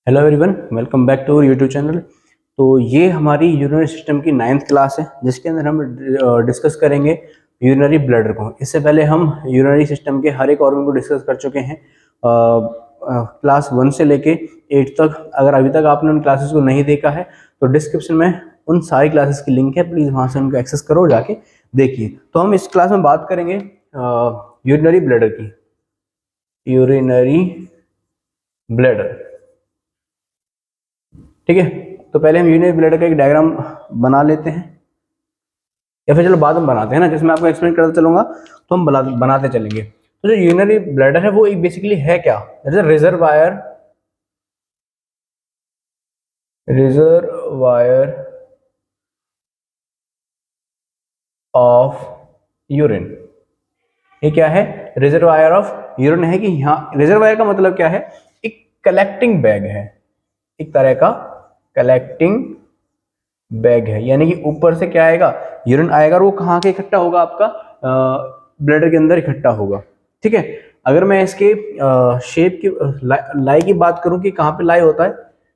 Hello everyone, welcome back to YouTube channel. तो ये हमारी यूरिनरी सिस्टम की 9th क्लास है, जिसके अंदर हम डिस्कस करेंगे यूरिनरी ब्लैडर को। इससे पहले हम यूरिनरी सिस्टम के हर एक ऑर्गन को डिस्कस कर चुके हैं क्लास 1 से लेके 8 तक। अगर अभी तक आपने उन क्लासेस को नहीं देखा है तो डिस्क्रिप्शन में उन सारी क्लासेस की लिंक है, प्लीज़ वहाँ से उनको एक्सेस करो, जाके देखिए। तो हम इस क्लास में बात करेंगे यूरिनरी ब्लैडर की। यूरिनरी ब्लैडर, ठीक है। तो पहले हम यूरिनरी ब्लैडर का एक डायग्राम बना लेते हैं, या फिर चलो बाद में बनाते हैं ना, जिसमें आपको एक्सप्लेन करता चलूंगा तो हम बनाते चलेंगे। तो जो यूरिनरी ब्लैडर है वो एक बेसिकली है क्या, रिजर्वायर ऑफ यूरिन। ये क्या है? रिजर्वायर ऑफ यूरिन है। कि यहाँ रिजर्वायर का मतलब क्या है? एक कलेक्टिंग बैग है, एक तरह का कलेक्टिंग बैग है। यानी कि ऊपर से क्या आएगा? यूरिन आएगा और वो कहाँ के इकट्ठा होगा? आपका ब्लैडर के अंदर इकट्ठा होगा, ठीक है। अगर मैं इसके शेप की लाई की बात करूं कि कहाँ पे लाई होता है,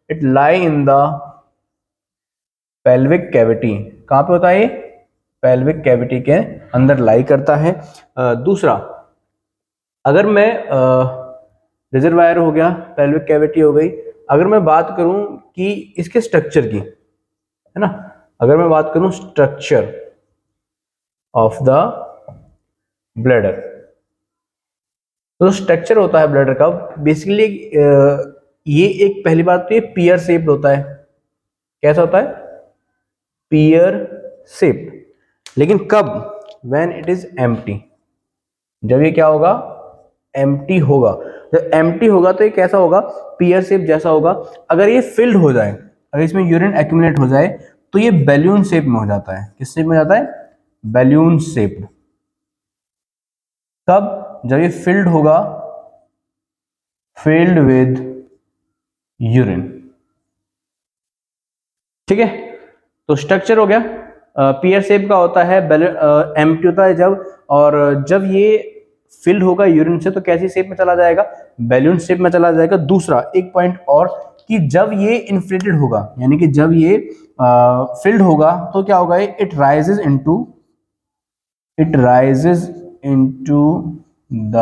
it lie in the pelvic cavity. कहाँ पे होता है ये? पेल्विक कैविटी के अंदर लाई करता है। दूसरा, अगर मैं रिजर्वायर हो गया, पेल्विक कैविटी हो गई, अगर मैं बात करूं कि इसके स्ट्रक्चर की, है ना, अगर मैं बात करूं स्ट्रक्चर ऑफ द ब्लैडर, तो स्ट्रक्चर होता है ब्लैडर का बेसिकली ये एक पहली बात तो ये पियर शेप्ड होता है। कैसा होता है? Pear shaped. लेकिन कब? When it is empty. जब ये क्या होगा? एम्प्टी होगा। जब एम्प्टी होगा तो ये कैसा होगा? पियर शेप जैसा होगा। अगर ये फिल्ड हो जाए, अगर इसमें यूरिन एक्यूमुलेट हो जाए, तो ये बैलून शेप में हो जाता है। किस शेप में हो जाता है? Balloon shaped. कब? जब ये फिल्ड होगा, फिल्ड विद यूरिन, ठीक है। तो स्ट्रक्चर हो गया, पियर शेप का होता है, एम्प्टी होता है जब, और जब ये फिल्ड होगा यूरिन से तो कैसी शेप में चला जाएगा? बैलून शेप में चला जाएगा। दूसरा एक पॉइंट और, कि जब ये इन्फ्लेटेड होगा, यानी कि जब ये फिल्ड होगा तो क्या होगा? It rises into the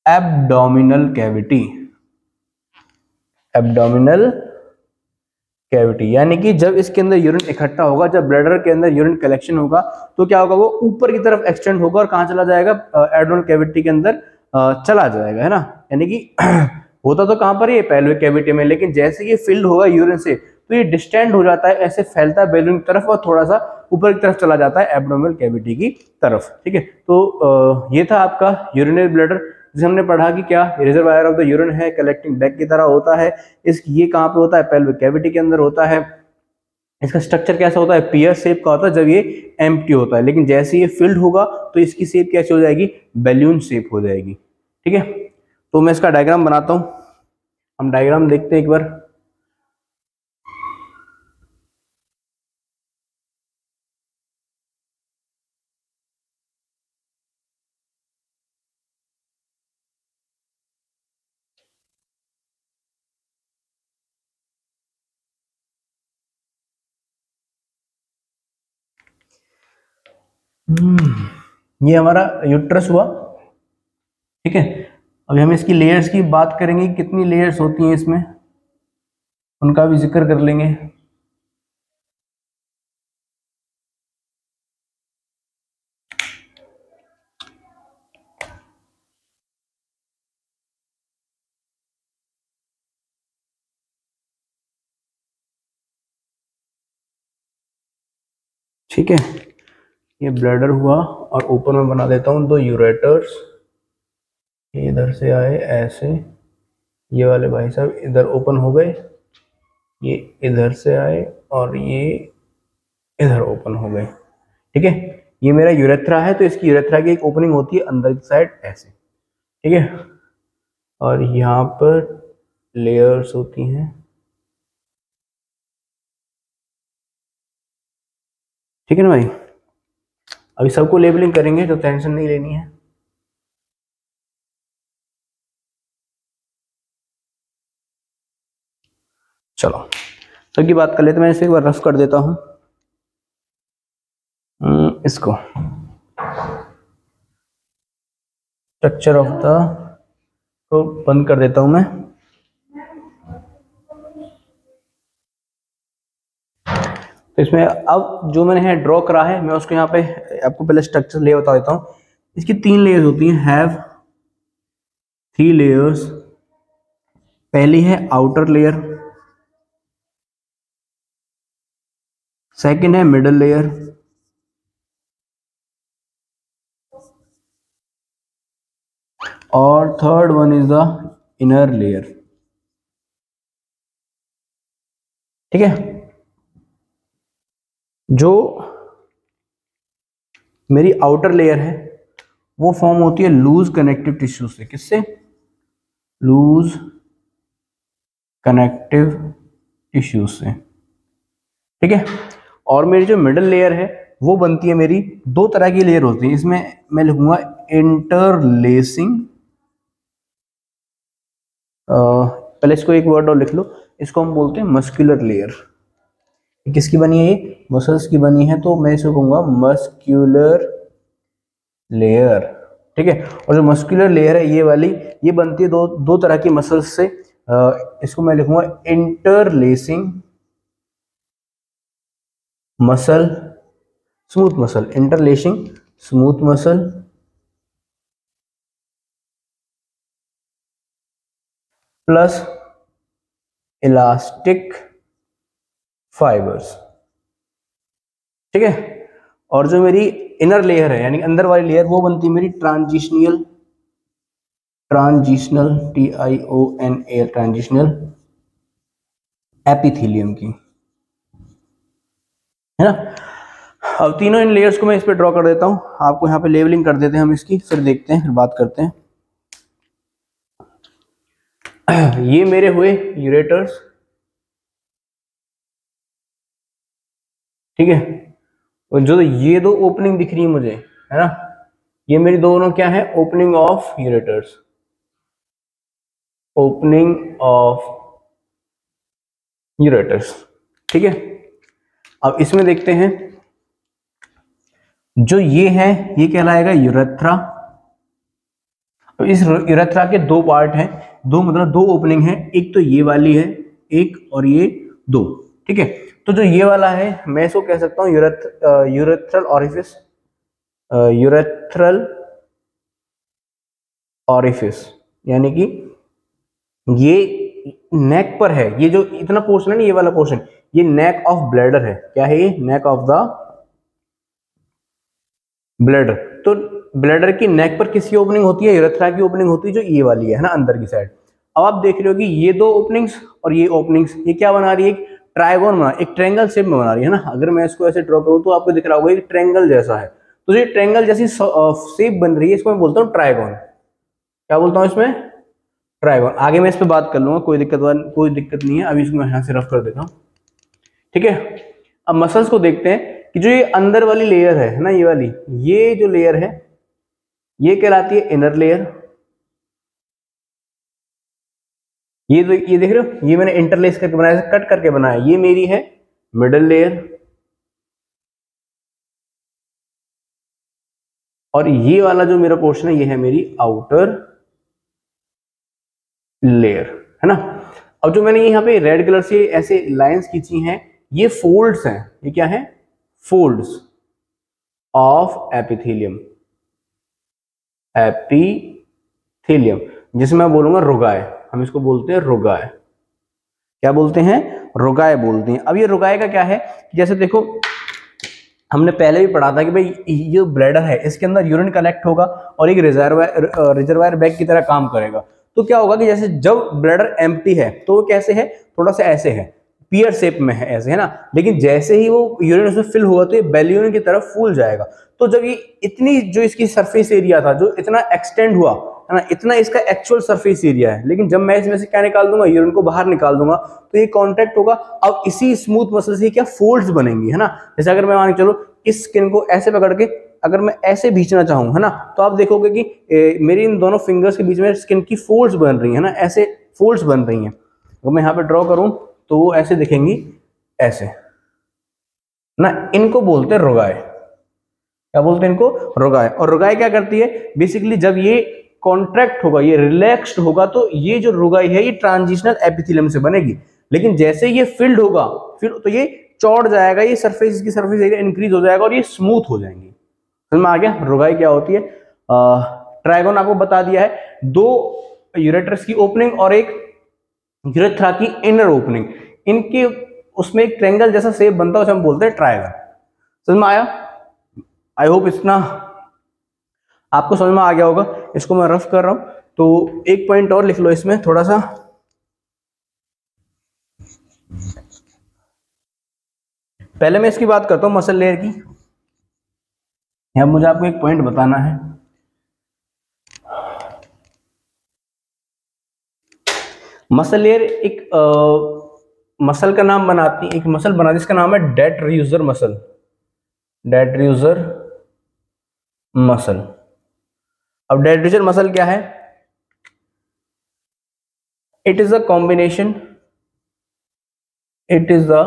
abdominal cavity. Abdominal cavity, यानी कि जब इसके अंदर यूरिन इकट्ठा होगा, जब ब्लैडर के अंदर यूरिन कलेक्शन होगा, तो क्या होगा? वो ऊपर की तरफ एक्सटेंड होगा और कहाँ चला जाएगा? एब्डोमिनल कैविटी के अंदर चला जाएगा, है ना। यानी कि होता तो कहाँ पर? ये पेल्विक कैविटी में, लेकिन जैसे ये फिल्ड होगा यूरिन से तो ये डिस्टेंड हो जाता है, ऐसे फैलता है बैलून की तरफ और थोड़ा सा ऊपर की तरफ चला जाता है एब्डोमिनल कैविटी की तरफ, ठीक है। तो ये था आपका यूरिनरी ब्लैडर, जिसे हमने पढ़ा कि क्या रिजर्वायर ऑफ द यूरिन है, कलेक्टिंग बैग की तरह होता है। ये कहाँ पे होता है? पेल्विक कैविटी के अंदर होता है। इसका स्ट्रक्चर कैसा होता है? पियर शेप का होता है जब ये एम्प्टी होता है, लेकिन जैसे ये फिल्ड होगा तो इसकी शेप कैसे हो जाएगी? बैलून शेप हो जाएगी, ठीक है। तो मैं इसका डायग्राम बनाता हूं, हम डायग्राम देखते हैं एक बार। ये हमारा यूट्रस हुआ, ठीक है। अभी हम इसकी लेयर्स की बात करेंगे, कितनी लेयर्स होती हैं इसमें, उनका भी जिक्र कर लेंगे। ठीक है, ये ब्लैडर हुआ और ऊपर में बना देता हूँ 2 यूरेटर्स। ये इधर से आए ऐसे, ये वाले भाई साहब इधर ओपन हो गए, ये इधर से आए और ये इधर ओपन हो गए, ठीक है। ये मेरा यूरेथ्रा है, तो इसकी यूरेथ्रा की एक ओपनिंग होती है अंदर की साइड ऐसे, ठीक है। और यहाँ पर लेयर्स होती हैं, ठीक है ना भाई। अभी सबको लेबलिंग करेंगे तो टेंशन नहीं लेनी है। चलो सब की बात कर लेते हैं, मैं इसे एक बार रफ कर देता हूं इसको। स्ट्रक्चर ऑफ द को बंद कर देता हूं मैं। तो इसमें अब जो मैंने यहाँ ड्रॉ करा है मैं उसको यहाँ पे आपको पहले स्ट्रक्चर ले बता देता हूँ। इसकी 3 लेयर्स होती हैं, हैव 3 लेयर्स। पहली है आउटर लेयर, सेकंड है मिडल लेयर, और third one is the inner layer. ठीक है, जो मेरी आउटर लेयर है वो फॉर्म होती है लूज कनेक्टिव टिश्यू से। किससे? लूज कनेक्टिव टिश्यू से। ठीक है, और मेरी जो मिडल लेयर है वो बनती है, मेरी 2 तरह की लेयर होती है। इसमें मैं लिखूंगा इंटरलेसिंग, पहले इसको एक वर्ड और लिख लो, इसको हम बोलते हैं मस्कुलर लेयर। किसकी बनी है? ये मसल्स की बनी है, तो मैं इसको कहूंगा मस्कुलर लेयर। ठीक है, और जो मस्कुलर लेयर है ये वाली, ये बनती है दो तरह की मसल्स से। इसको मैं लिखूंगा interlacing muscle, smooth muscle, interlacing smooth muscle plus elastic fibres. ठीक है, और जो मेरी इनर लेयर है यानी अंदर वाली लेयर वो बनती है मेरी ट्रांजिशनल TIONAL ट्रांजिशनल एपिथेलियम की, है ना। अब तीनों इन लेयर्स को मैं इस पे ड्रॉ कर देता हूं, आपको यहाँ पे लेवलिंग कर देते हैं हम इसकी, फिर देखते हैं, फिर बात करते हैं। ये मेरे हुए यूरेटर्स। ठीक है, और जो ये 2 ओपनिंग दिख रही है मुझे, है ना, ये मेरी दोनों क्या है? Opening of ureters, opening of ureters. ठीक है, अब इसमें देखते हैं, जो ये है ये कहलाएगा यूरेथ्रा। तो इस यूरेथ्रा के 2 पार्ट हैं, 2 मतलब 2 ओपनिंग है, एक तो ये वाली है एक, और ये 2। ठीक है, तो जो ये वाला है मैं इसको कह सकता हूँ यूरेथ्रल ऑरिफिस, यूरेथ्रल ऑरिफिस, यानी कि ये नेक पर है, ये जो इतना पोर्शन है ना, ये वाला पोर्शन, ये नेक ऑफ ब्लैडर है। क्या है ये? Neck of the bladder. तो ब्लैडर की नेक पर किसकी ओपनिंग होती है? यूरेथ्रा की ओपनिंग होती है, जो ये वाली है ना, अंदर की साइड। अब आप देख रहे हो कि ये 2 ओपनिंग्स और ये ओपनिंग्स, ये क्या बना रही है? एक ट्राइगोन बना, एक ट्रायंगल शेप में बना रही है ना। अगर मैं इसको ऐसे ड्रॉ करूं तो आपको दिख रहा होगा एक ट्रायंगल जैसा है, तो ये ट्रायंगल जैसी शेप बन रही है, इसको मैं बोलता हूँ ट्राइगोन। क्या बोलता हूँ इसमें? ट्राइगोन। आगे मैं इस पर बात कर लूंगा, कोई दिक्कत नहीं है, अभी इसको मैं यहाँ से रफ कर देता हूँ। ठीक है, अब मसल्स को देखते हैं कि जो ये अंदर वाली लेयर है ना, ये वाली, ये जो लेयर है ये कहलाती है इनर लेयर। ये देख रहे हो, ये मैंने इंटरलेस करके बनाया, कट करके बनाया, ये मेरी है मिडल लेयर। और ये वाला जो मेरा पोर्शन है ये है मेरी आउटर लेयर, है ना। अब जो मैंने यहाँ पे रेड कलर से ऐसे लाइंस खींची हैं, ये फोल्ड्स हैं। ये क्या है? फोल्ड्स ऑफ एपिथेलियम, एपिथेलियम, जिसे मैं बोलूंगा रुगाए। हम इसको बोलते हैं रुगाए। क्या बोलते हैं? रुगाए बोलते हैं। अब ये रुगाए का क्या है? जैसे देखो, हमने पहले भी पढ़ा था कि भाई ये ब्लैडर है, इसके अंदर यूरिन कलेक्ट होगा और एक रिजर्वायर बैग की तरह काम करेगा। तो क्या होगा कि जैसे जब ब्लैडर एम्प्टी है तो वो कैसे है? थोड़ा सा ऐसे है, पियर शेप में है, ऐसे, है ना। लेकिन जैसे ही वो यूरिन उसमें फिल हुआ तो ये बैलून की तरफ फूल जाएगा। तो जब ये इतनी जो इसकी सरफेस एरिया था, जो इतना एक्सटेंड हुआ, है ना, इतना इसका एक्चुअल सरफेस एरिया है। लेकिन जब मैं इसमें से क्या निकाल दूंगा? यूरिन को बाहर निकाल दूंगा, तो ये कॉन्ट्रैक्ट होगा। अब इसी स्मूथ मसल से क्या फोल्ड्स बनेंगी, है ना। जैसे अगर मैं मान के चलो इस स्किन को ऐसे पकड़ के अगर मैं ऐसे खींचना चाहूँ, है ना, तो आप देखोगे कि मेरी इन दोनों फिंगर्स के बीच में स्किन की फोल्ड्स बन रही है ना, ऐसे फोल्ड्स बन रही हैं। अगर मैं यहाँ पे ड्रॉ करूँ तो वो ऐसे दिखेंगी, ऐसे ना, इनको बोलते हैं रुगाए। क्या बोलते हैं इनको? रुगाए। और रुगाए क्या करती है बेसिकली, जब ये कॉन्ट्रैक्ट होगा, ये रिलैक्स्ड होगा, तो ये जो रुगाई है ये ट्रांजिशनल एपिथेलियम से बनेगी। लेकिन जैसे ये फिल्ड होगा, फिर तो ये चौड़ जाएगा, ये सरफेस की सरफेस एरिया इंक्रीज हो जाएगा और ये स्मूथ हो जाएंगी। समझ में आ गया रुगाई क्या होती है? ट्राइगोन आपको बता दिया है, 2 यूरेट्रस की ओपनिंग और एक यूरेथ्रा की इनर ओपनिंग, इनके उसमें एक ट्रायंगल जैसा शेप बनता है, उसे हम बोलते हैं ट्रायंगल। समझ में आया? आई होप इतना आपको समझ में आ गया होगा। इसको मैं रफ कर रहा हूं, तो एक पॉइंट और लिख लो इसमें थोड़ा सा। पहले मैं इसकी बात करता हूं मसल लेयर की। यहां मुझे आपको एक पॉइंट बताना है। मसल लेयर एक मसल का नाम बनाती है, एक मसल बनाती है, जिसका नाम है डेट्रूजर मसल। डेट्रूजर मसल। अब डेट्रूजर मसल क्या है? It is a combination, it is a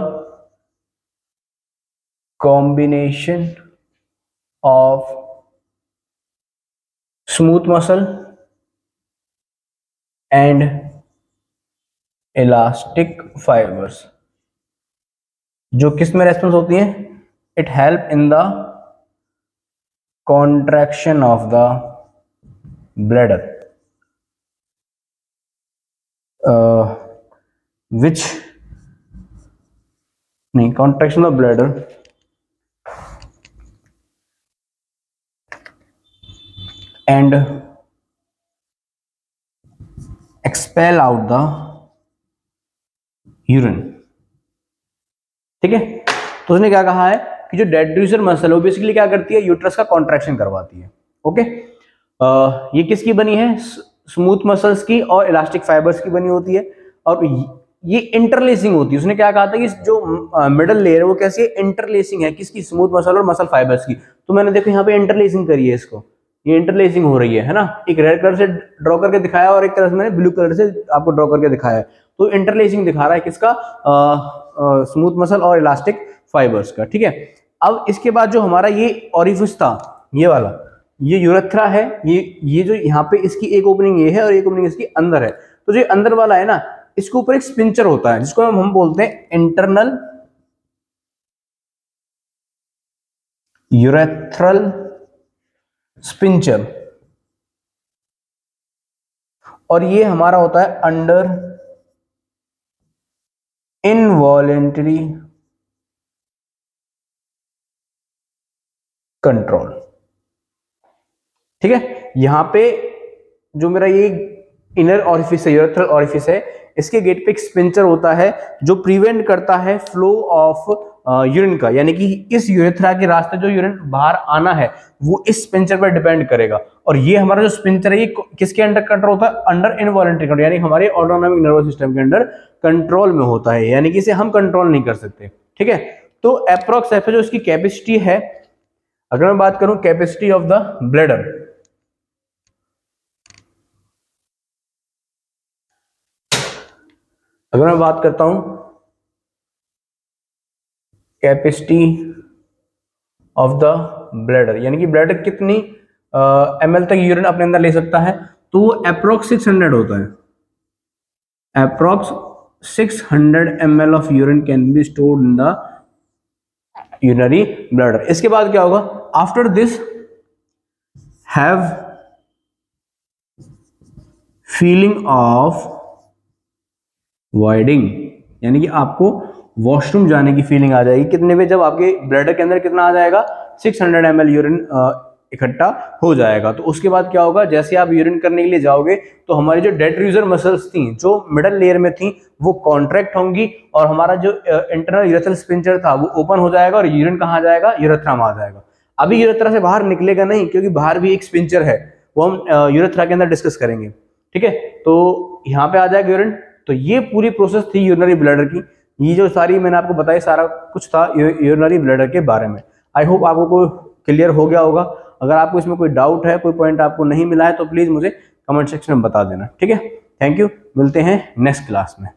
combination of smooth muscle and elastic fibers, जो किस में रेस्पॉन्स होती है? It help in the contraction of the bladder, which नहीं, contraction of bladder and expel out the urine। ठीक है, तो उसने क्या कहा है कि जो डेट्रूजर मसल है वो बेसिकली क्या करती है? यूट्रस का कॉन्ट्रैक्शन करवाती है। ओके, ये किसकी बनी है? स्मूथ मसल्स की और इलास्टिक फाइबर्स की बनी होती है, और ये इंटरलेसिंग होती है। उसने क्या कहा था कि जो मिडल लेयर है वो कैसी है? इंटरलेसिंग है। किसकी? स्मूथ मसल और मसल फाइबर्स की। तो मैंने देखो यहाँ पे इंटरलेसिंग करी है, इसको ये इंटरलेसिंग हो रही है ना, एक रेड कलर से ड्रॉ करके दिखाया और एक तरह से मैंने ब्लू कलर से आपको ड्रॉ करके दिखाया है। तो इंटरलेसिंग दिखा रहा है किसका? स्मूथ मसल और इलास्टिक फाइबर्स का। ठीक है, अब इसके बाद जो हमारा ये ऑरिफिस था, ये वाला, ये यूरेथ्रा है, ये जो यहाँ पे इसकी एक ओपनिंग ये है और एक ओपनिंग इसकी अंदर है। तो जो अंदर वाला है ना, इसके ऊपर एक स्पिंचर होता है जिसको हम बोलते हैं इंटरनल यूरेथ्रल स्पिंचर, और ये हमारा होता है अंडर इनवॉलेंटरी कंट्रोल। ठीक है, यहां पे जो मेरा ये इनर ऑरिफिस है, यूरेथ्रल ऑरिफिस है, इसके गेट पे एक स्पिंचर होता है जो प्रिवेंट करता है फ्लो ऑफ यूरिन का, यानी कि इस यूरेथ्रा के रास्ते जो यूरिन बाहर आना है वो इस स्पिंचर पर डिपेंड करेगा। और ये हमारा जो स्पिंचर है ये किसके अंडर कंट्रोल होता है? अंडर इनवॉलेंटरी कंट्रोल, यानी हमारे ऑटोनॉमिक नर्वस सिस्टम के अंडर कंट्रोल में होता है, यानी कि इसे हम कंट्रोल नहीं कर सकते। ठीक है, तो अप्रोक्स जो इसकी कैपेसिटी है, अगर मैं बात करूं कैपेसिटी ऑफ द ब्लैडर, अगर मैं बात करता हूं कैपेसिटी ऑफ द ब्लैडर, यानी कि ब्लैडर कितनी ml तक यूरिन अपने अंदर ले सकता है, तो वो अप्रोक्स 600 होता है। Approx 600 ml of urine can be stored in the urinary bladder. इसके बाद क्या होगा? After this have feeling of voiding, यानी कि आपको वॉशरूम जाने की फीलिंग आ जाएगी। कितने में? जब आपके ब्लैडर के अंदर कितना आ जाएगा? 600 ml यूरिन इकट्ठा हो जाएगा। तो उसके बाद क्या होगा? जैसे आप यूरिन करने के लिए जाओगे तो हमारी जो डेट्रूजर मसल्स थी जो मिडल लेयर में थी वो कॉन्ट्रैक्ट होंगी, और हमारा जो इंटरनल यूरेथ्रल स्पिंचर था वो ओपन हो जाएगा, और यूरिन कहाँ जाएगा? यूरेथ्रा में आ जाएगा। अभी यूरेथ्रा से बाहर निकलेगा नहीं, क्योंकि बाहर भी एक स्पिंचर है, वो हम यूरेथ्रा के अंदर डिस्कस करेंगे। ठीक है, तो यहाँ पे आ जाएगा यूरिन। तो ये पूरी प्रोसेस थी यूरिनरी ब्लैडर की। ये जो सारी मैंने आपको बताया सारा कुछ था यूरिनरी ब्लैडर के बारे में। आई होप आपको को क्लियर हो गया होगा। अगर आपको इसमें कोई डाउट है, कोई पॉइंट आपको नहीं मिला है, तो प्लीज मुझे कमेंट सेक्शन में बता देना। ठीक है, थैंक यू, मिलते हैं नेक्स्ट क्लास में।